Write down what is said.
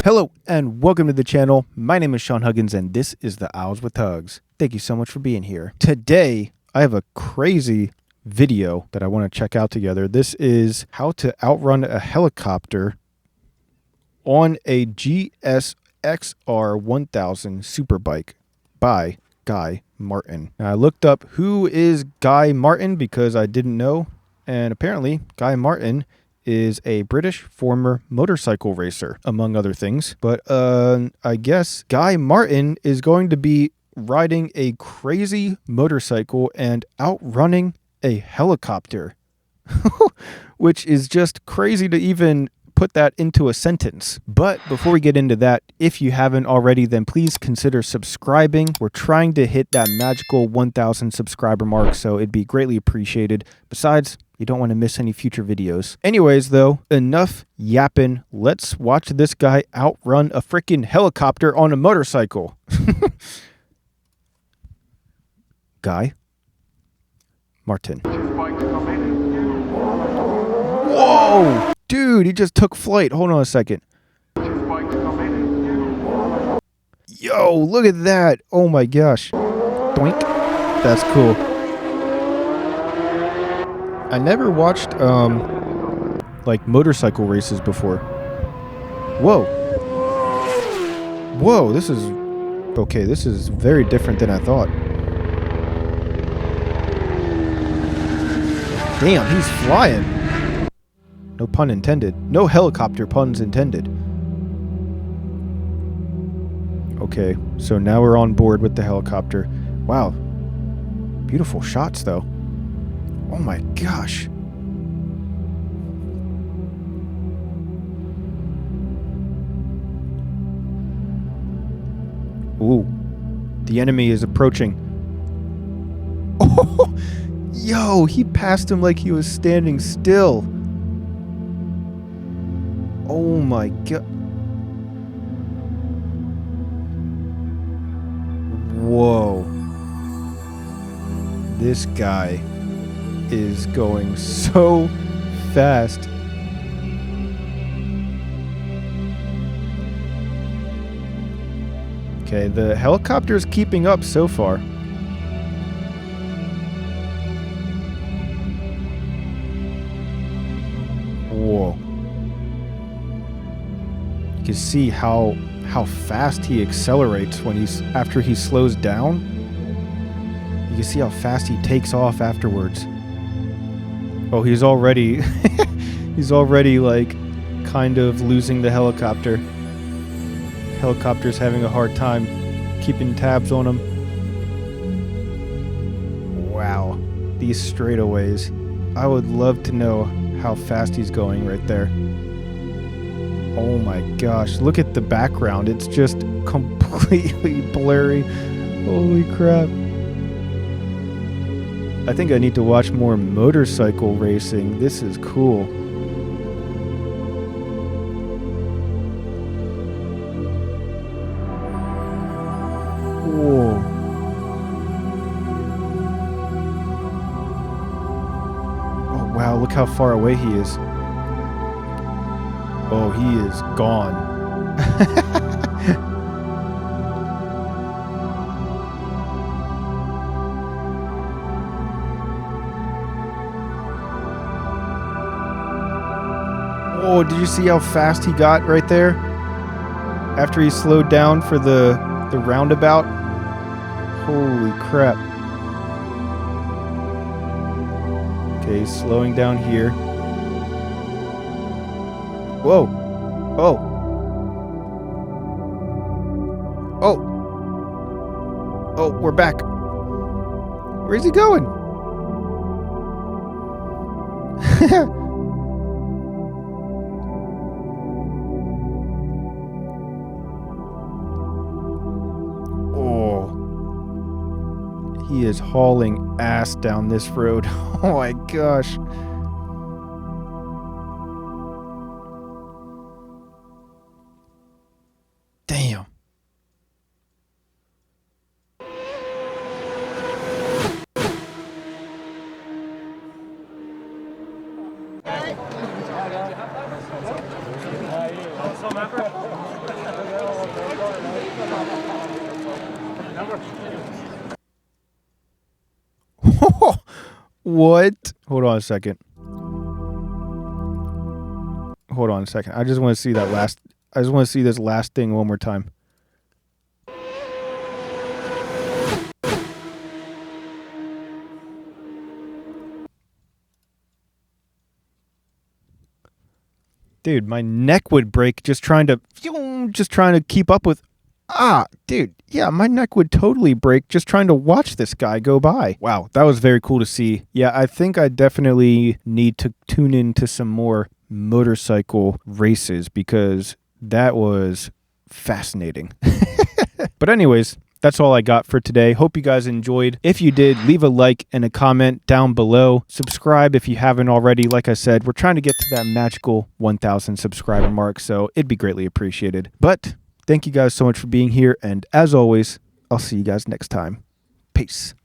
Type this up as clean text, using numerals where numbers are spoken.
Hello and welcome to the channel. My name is Sean Huggins and this is the Owls with Hugs. Thank you so much for being here. Today, I have a crazy video that I want to check out together. This is how to outrun a helicopter on a GSXR 1000 Superbike by Guy Martin. Now, I looked up who is Guy Martin because I didn't know, and apparently Guy Martin is a British former motorcycle racer, among other things. But I guess Guy Martin is going to be riding a crazy motorcycle and outrunning a helicopter, which is just crazy to even put that into a sentence. But before we get into that, if you haven't already, then please consider subscribing. We're trying to hit that magical 1,000 subscriber mark, so it'd be greatly appreciated. Besides, you don't want to miss any future videos. Anyways, though, enough yapping. Let's watch this guy outrun a freaking helicopter on a motorcycle. Guy Martin. Whoa! Dude, he just took flight. Hold on a second. Yo, look at that. Oh my gosh. Doink. That's cool. I never watched, like, motorcycle races before. Whoa. Whoa, this is... Okay, this is very different than I thought. Damn, he's flying. No pun intended. No helicopter puns intended. Okay, so now we're on board with the helicopter. Wow. Beautiful shots, though. Oh my gosh. Ooh. The enemy is approaching. Oh! Yo, he passed him like he was standing still. Oh my god. Whoa. This guy is going so fast. Okay, the helicopter's keeping up so far. Whoa. You can see how fast he accelerates when after he slows down. You can see how fast he takes off afterwards. Oh, he's already like kind of losing the helicopter. Helicopter's having a hard time keeping tabs on him. Wow, these straightaways. I would love to know how fast he's going right there. Oh my gosh, look at the background. It's just completely blurry. Holy crap. I think I need to watch more motorcycle racing. This is cool. Whoa. Oh wow, look how far away he is. Oh, he is gone. Oh, did you see how fast he got right there? After he slowed down for the roundabout? Holy crap. Okay, he's slowing down here. Whoa. Oh. Oh. Oh, we're back. Where's he going? Oh. He is hauling ass down this road. Oh my gosh. Damn. Also, remember? What? Hold on a second. Hold on a second. I just want to see that last. I just want to see this last thing one more time. Dude, my neck would break just trying to keep up with. Dude, yeah, my neck would totally break just trying to watch this guy go by. Wow, that was very cool to see. Yeah, I think I definitely need to tune into some more motorcycle races because that was fascinating. But anyways, that's all I got for today. Hope you guys enjoyed. If you did, leave a like and a comment down below. Subscribe if you haven't already. Like I said, we're trying to get to that magical 1,000 subscriber mark, so it'd be greatly appreciated. But thank you guys so much for being here, and as always, I'll see you guys next time. Peace.